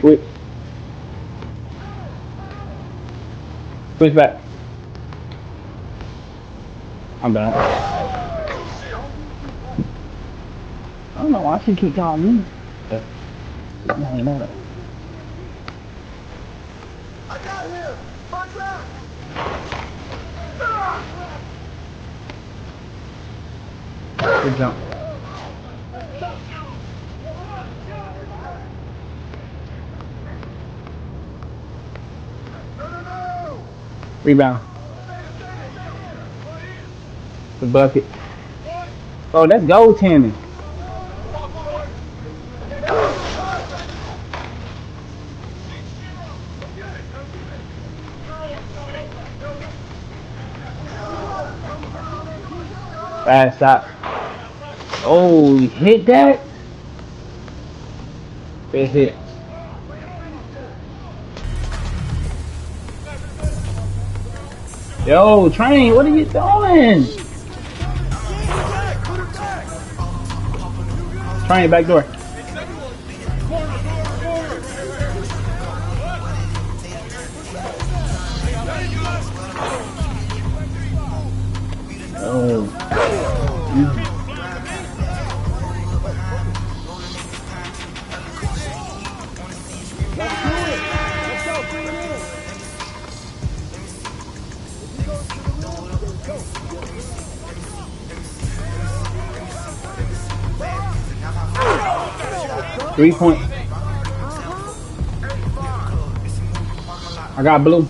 Wait, switch back. I'm done. I don't know why she keep calling me. I ain't know that. Good jump. Rebound. The bucket. Oh, that's goaltending. Fast stop. Oh, he hit that? Best hit. Yo, Train, what are you doing? Train, back door. Oh. 3 point. I got blue.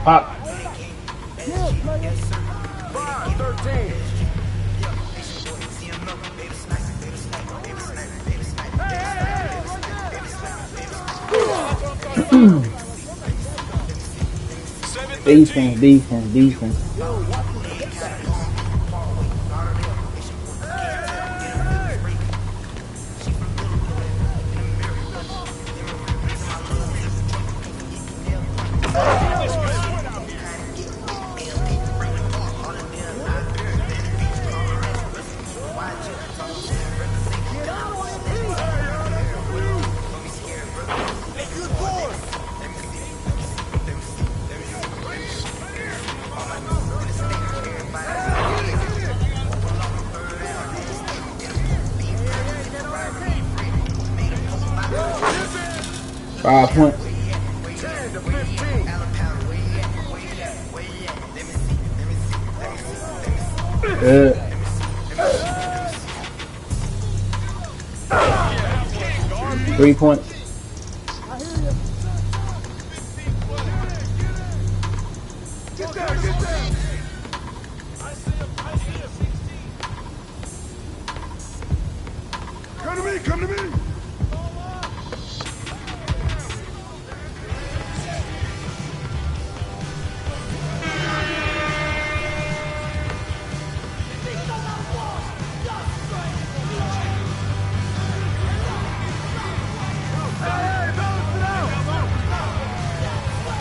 Pop. Defense. 5 points. Good. 3 points. Come to me!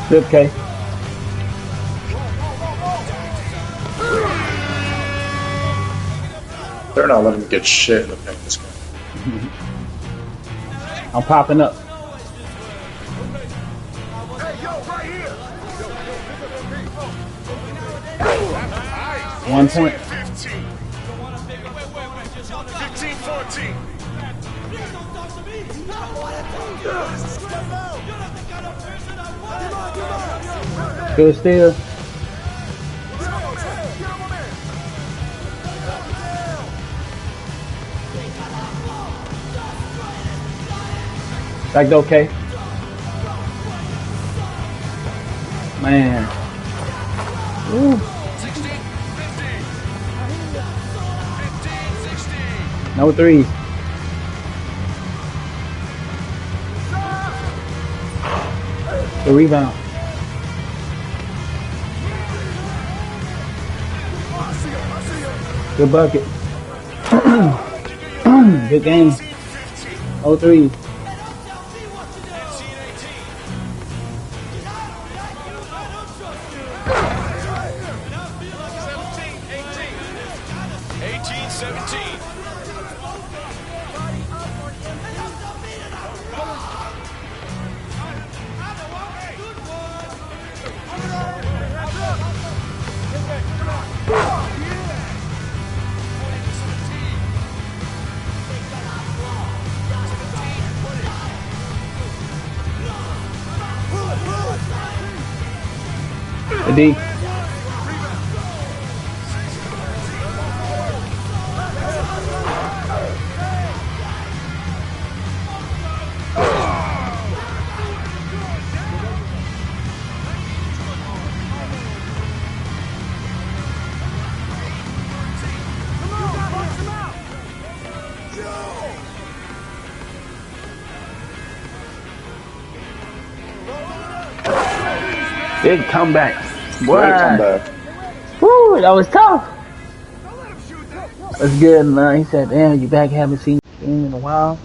Flip K. They're not letting me get shit in the paint this game. I'm popping up. Hey, yo, right here! 1 point. 15. 15-14. Good steal. Back door K. Man. Ooh. 16-15. 15-16. No threes. The rebound. Good bucket. Good game. No threes. D. Big comeback. Great comeback. Woo, that was tough. That's good, man. He said, damn, you back, haven't seen you in a while.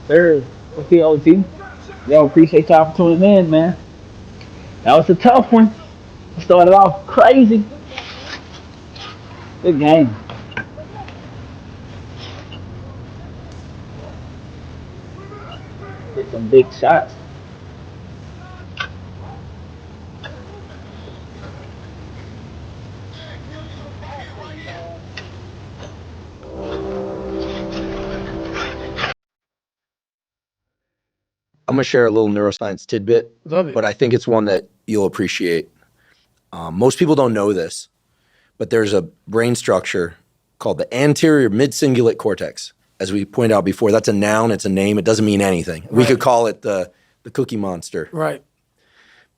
Sir, okay, OT. Yo, appreciate y'all for tuning in, man. That was a tough one. Started off crazy. Good game. Hit some big shots. I'm going to share a little neuroscience tidbit, Love it. but I think it's one that you'll appreciate. Most people don't know this, but there's a brain structure called the anterior mid-cingulate cortex. As we pointed out before, that's a noun, it's a name, it doesn't mean anything. We could call it the Cookie Monster. Right.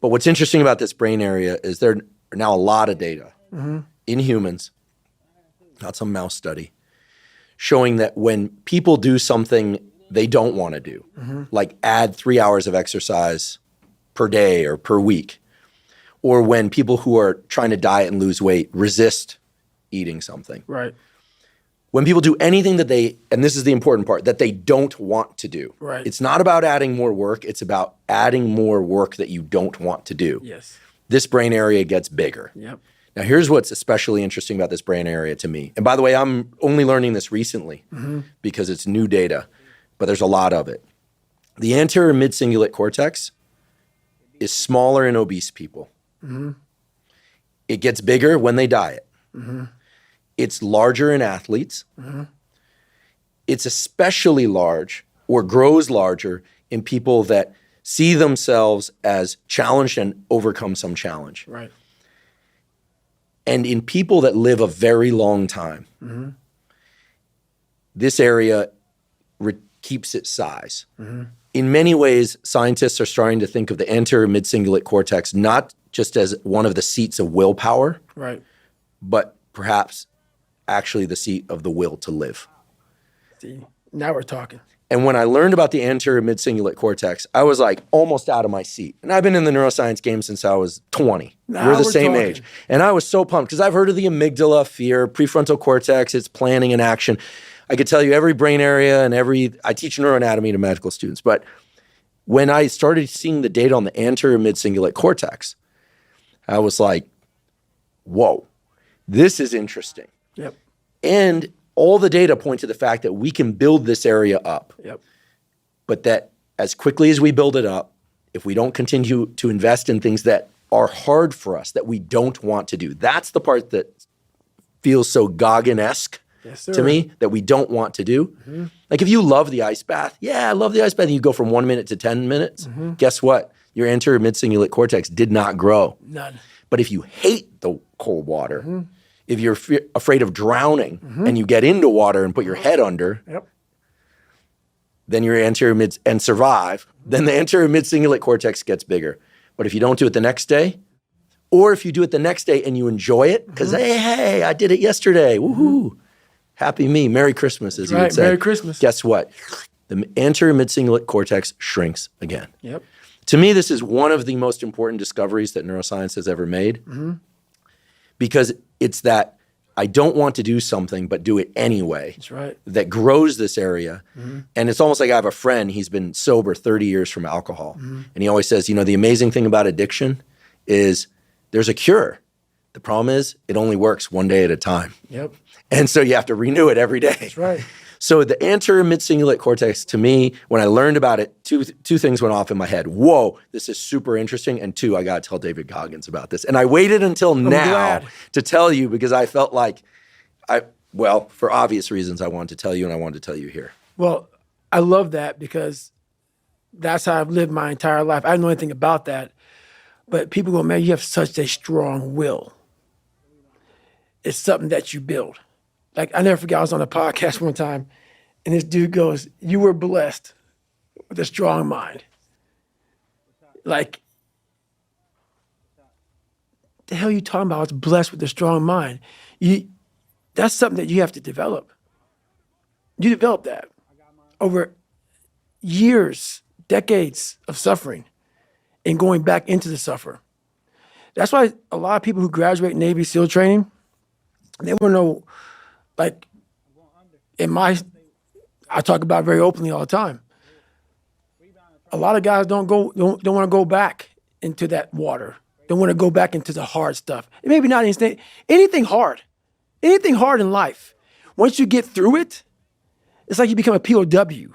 But what's interesting about this brain area is there are now a lot of data in humans, not some mouse study, showing that when people do something they don't want to do, like add 3 hours of exercise per day or per week, or when people who are trying to diet and lose weight resist eating something. Right. When people do anything that they, and this is the important part, that they don't want to do. Right. It's not about adding more work, it's about adding more work that you don't want to do. Yes. This brain area gets bigger. Yep. Now, here's what's especially interesting about this brain area to me. And by the way, I'm only learning this recently because it's new data, but there's a lot of it. The anterior mid-cingulate cortex is smaller in obese people. It gets bigger when they diet. It's larger in athletes. It's especially large or grows larger in people that see themselves as challenged and overcome some challenge. Right. And in people that live a very long time, this area keeps its size. In many ways, scientists are starting to think of the anterior mid-cingulate cortex not just as one of the seats of willpower, Right. but perhaps actually the seat of the will to live. See, now we're talking. And when I learned about the anterior mid-cingulate cortex, I was like almost out of my seat. And I've been in the neuroscience game since I was 20. Now We're the we're same talking. age. And I was so pumped because I've heard of the amygdala, fear, prefrontal cortex, it's planning and action. I could tell you every brain area and I teach neuroanatomy to medical students. But when I started seeing the data on the anterior mid-cingulate cortex, I was like, whoa, this is interesting. Yep. And all the data point to the fact that we can build this area up. Yep. But that as quickly as we build it up, if we don't continue to invest in things that are hard for us, that we don't want to do, that's the part that feels so Goggin-esque Yes, sir. to me, that we don't want to do. Like if you love the ice bath, yeah, I love the ice bath, and you go from 1 minute to 10 minutes, guess what? Your anterior mid-cingulate cortex did not grow. None. But if you hate the cold water, if you're afraid of drowning and you get into water and put your head under, Yep. then your anterior mid and survive, then the anterior mid-cingulate cortex gets bigger. But if you don't do it the next day, or if you do it the next day and you enjoy it, because hey, I did it yesterday, woohoo. Happy me. Merry Christmas, as you Right, would say. Merry Christmas. Guess what? The anterior mid-cingulate cortex shrinks again. Yep. To me, this is one of the most important discoveries that neuroscience has ever made because it's that I don't want to do something but do it anyway. That's right. That grows this area. And it's almost like I have a friend, he's been sober 30 years from alcohol. And he always says, the amazing thing about addiction is there's a cure. The problem is it only works one day at a time. Yep. And so you have to renew it every day. That's right. So the anterior mid-cingulate cortex, to me, when I learned about it, two things went off in my head. Whoa, this is super interesting. And two, I got to tell David Goggins about this. And I waited until now glad. to tell you because I felt like for obvious reasons, I wanted to tell you and I wanted to tell you here. Well, I love that because that's how I've lived my entire life. I don't know anything about that. But people go, man, you have such a strong will. It's something that you build. Like, I never forget, I was on a podcast one time, and this dude goes, you were blessed with a strong mind. Like, the hell are you talking about? I was blessed with a strong mind. That's something that you have to develop. You develop that over years, decades of suffering and going back into the suffer. That's why a lot of people who graduate Navy SEAL training, they want to know, like, I talk about it very openly all the time. A lot of guys don't want to go back into that water. Don't want to go back into the hard stuff. Maybe not anything hard. Anything hard in life. Once you get through it, it's like you become a POW.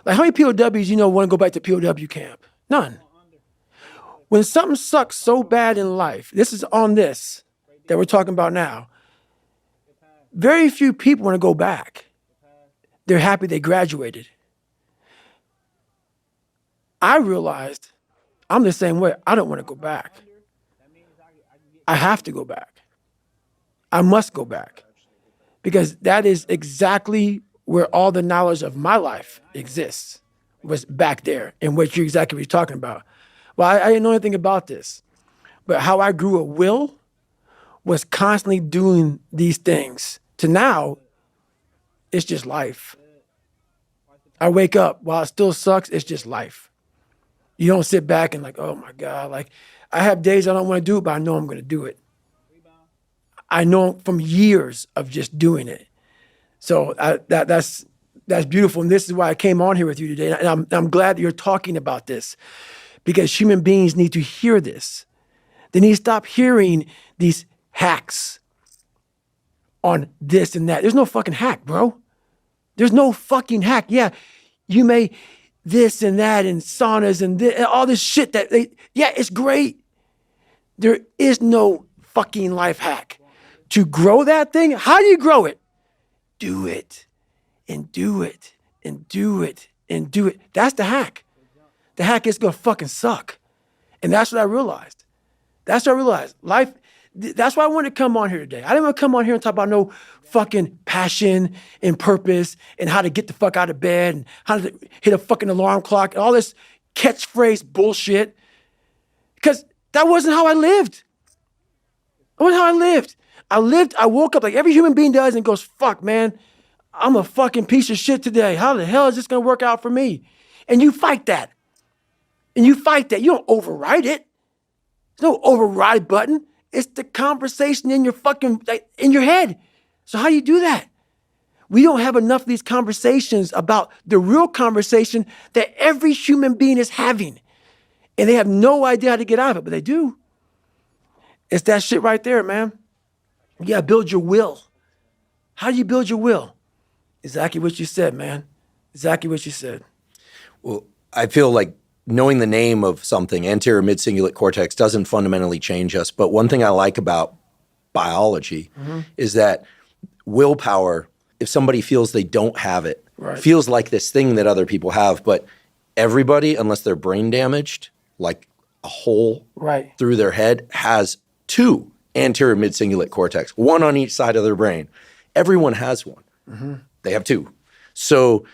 Like, how many POWs want to go back to POW camp? None. When something sucks so bad in life, this is on this that we're talking about now, very few people want to go back. They're happy they graduated. I realized I'm the same way. I don't want to go back. I have to go back. I must go back. Because that is exactly where all the knowledge of my life exists, was back there, and what you're talking about. Well, I didn't know anything about this. But how I grew a will was constantly doing these things. To now, it's just life. I wake up, while it still sucks, it's just life. You don't sit back and like, oh my God, like, I have days I don't want to do it, but I know I'm going to do it. I know from years of just doing it. So that's beautiful. And this is why I came on here with you today. And I'm glad that you're talking about this, because human beings need to hear this. They need to stop hearing these hacks on this and that. There's no fucking hack, bro. There's no fucking hack. Yeah, you may this and that and saunas and all this shit it's great. There is no fucking life hack. To grow that thing, how do you grow it? Do it and do it and do it and do it. That's the hack. The hack is gonna fucking suck. And that's what I realized. Life, that's why I wanted to come on here today. I didn't want to come on here and talk about no fucking passion and purpose and how to get the fuck out of bed and how to hit a fucking alarm clock and all this catchphrase bullshit. Because that wasn't how I lived. That wasn't how I lived. I woke up like every human being does and goes, fuck, man, I'm a fucking piece of shit today. How the hell is this going to work out for me? And you fight that. You don't override it. There's no override button. It's the conversation in your in your head. So how do you do that? We don't have enough of these conversations about the real conversation that every human being is having. And they have no idea how to get out of it, but they do. It's that shit right there, man. You gotta build your will. How do you build your will? Exactly what you said, man. Exactly what you said. Well, I feel like knowing the name of something, anterior mid-cingulate cortex, doesn't fundamentally change us. But one thing I like about biology is that willpower, if somebody feels they don't have it, feels like this thing that other people have. But everybody, unless they're brain damaged, like a hole through their head, has two anterior mid-cingulate cortex, one on each side of their brain. Everyone has one. They have two. So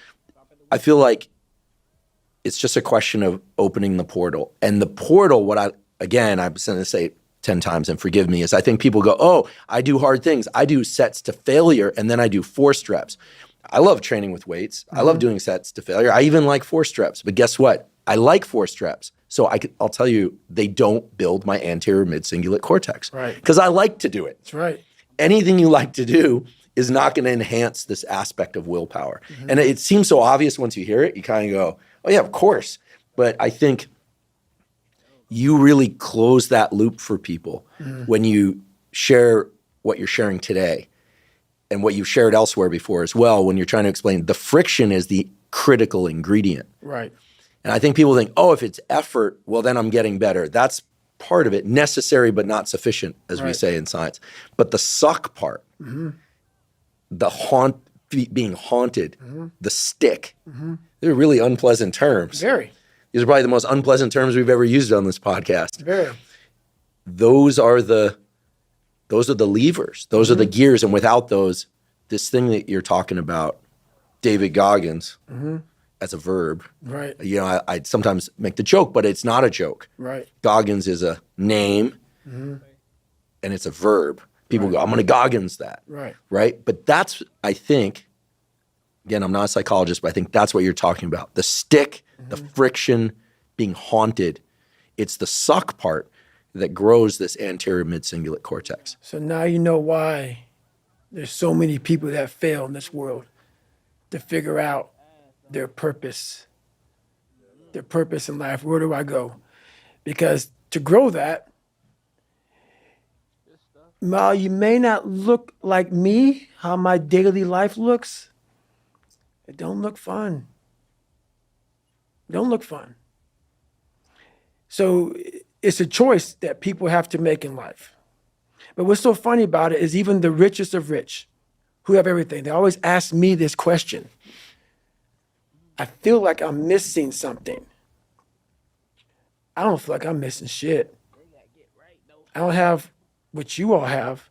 I feel like it's just a question of opening the portal. And the portal, I'm going to say 10 times and forgive me, is I think people go, oh, I do hard things. I do sets to failure and then I do forced reps. I love training with weights. I love doing sets to failure. I even like forced reps. But guess what? I like forced reps. So I'll tell you, they don't build my anterior mid-cingulate cortex. Right. Because I like to do it. That's right. Anything you like to do is not going to enhance this aspect of willpower. And it seems so obvious once you hear it. You kind of go, oh yeah, of course. But I think you really close that loop for people when you share what you're sharing today and what you've shared elsewhere before as well, when you're trying to explain the friction is the critical ingredient. Right. And I think people think, oh, if it's effort, well, then I'm getting better. That's part of it, necessary but not sufficient, as we say in science. But the suck part, the being haunted, the stick, they're really unpleasant terms. Very. These are probably the most unpleasant terms we've ever used on this podcast. Very. Those are the levers. Those are the gears. And without those, this thing that you're talking about, David Goggins, as a verb. Right. You know, I sometimes make the joke, but it's not a joke. Right. Goggins is a name and it's a verb. People go, I'm going to Goggins that. Right. Right. But that's, I think, again, I'm not a psychologist, but I think that's what you're talking about. The stick, the friction, being haunted. It's the suck part that grows this anterior mid-cingulate cortex. So now you know why there's so many people that fail in this world to figure out their purpose in life. Where do I go? Because to grow that, while you may not look like me, how my daily life looks, it don't look fun. Don't look fun. So it's a choice that people have to make in life. But what's so funny about it is even the richest of rich, who have everything, they always ask me this question. I feel like I'm missing something. I don't feel like I'm missing shit. I don't have what you all have,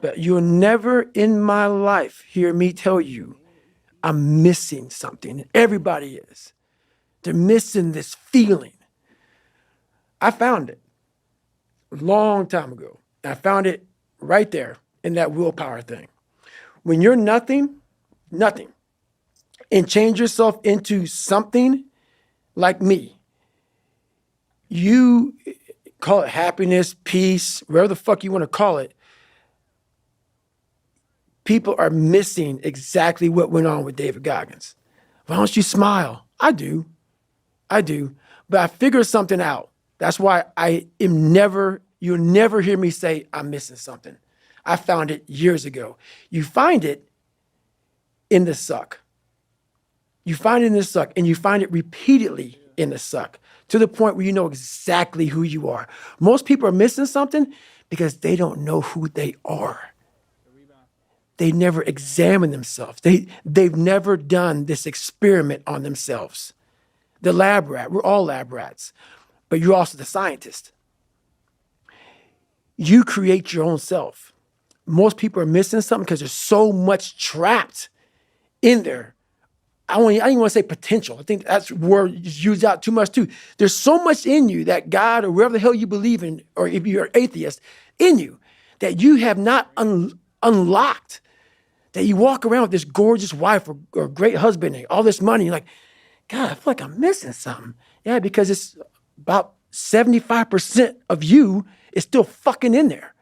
but you'll never in my life hear me tell you I'm missing something. Everybody is. They're missing this feeling. I found it a long time ago. I found it right there in that willpower thing. When you're nothing, and change yourself into something like me, you call it happiness, peace, whatever the fuck you want to call it, people are missing exactly what went on with David Goggins. Why don't you smile? I do. But I figured something out. That's why you'll never hear me say I'm missing something. I found it years ago. You find it in the suck. You find it in the suck, and you find it repeatedly in the suck to the point where you know exactly who you are. Most people are missing something because they don't know who they are. They never examine themselves. They've never done this experiment on themselves. The lab rat, we're all lab rats, but you're also the scientist. You create your own self. Most people are missing something because there's so much trapped in there. I don't even want to say potential. I think that's word is used out too much too. There's so much in you that God or wherever the hell you believe in, or if you're an atheist, in you that you have not unlocked. That you walk around with this gorgeous wife or great husband and all this money. You're like, God, I feel like I'm missing something. Yeah, because it's about 75% of you is still fucking in there.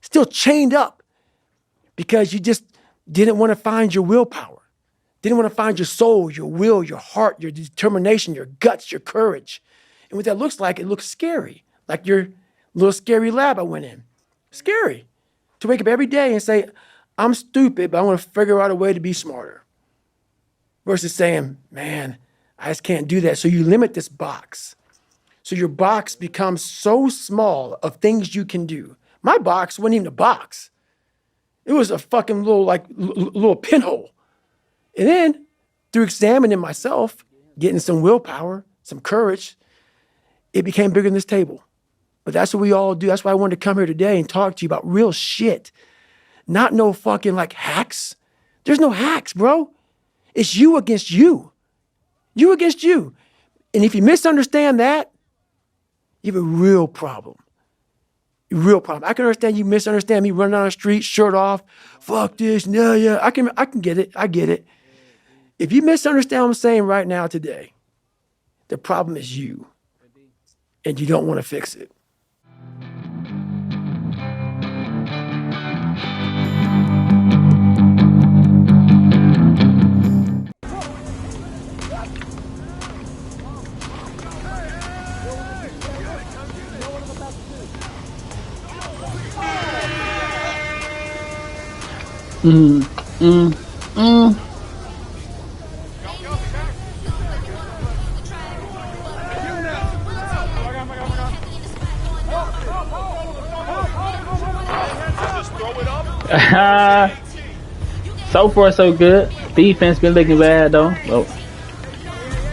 Still chained up because you just didn't want to find your willpower. Didn't want to find your soul, your will, your heart, your determination, your guts, your courage. And what that looks like, it looks scary. Like your little scary lab I went in. Scary. To wake up every day and say, I'm stupid, but I want to figure out a way to be smarter. Versus saying, man, I just can't do that. So you limit this box. So your box becomes so small of things you can do. My box wasn't even a box. It was a fucking little pinhole. And then through examining myself, getting some willpower, some courage, it became bigger than this table. But that's what we all do. That's why I wanted to come here today and talk to you about real shit. Not no fucking like hacks. There's no hacks, bro. It's you against you. You against you. And if you misunderstand that, you have a real problem. Real problem. I can understand you misunderstand me running down the street, shirt off, fuck this, yeah. I can get it. I get it. If you misunderstand what I'm saying right now today, the problem is you. And you don't want to fix it. So far, so good. Defense been looking bad though. Well,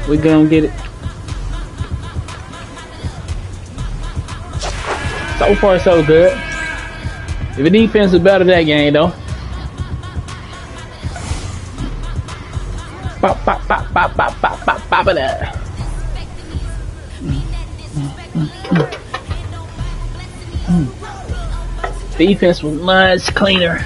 we gonna get it. So far, so good. If the defense is better that game though. Pop, pop, pop, pop, pop, pop, pop, pop it up. Defense was much cleaner.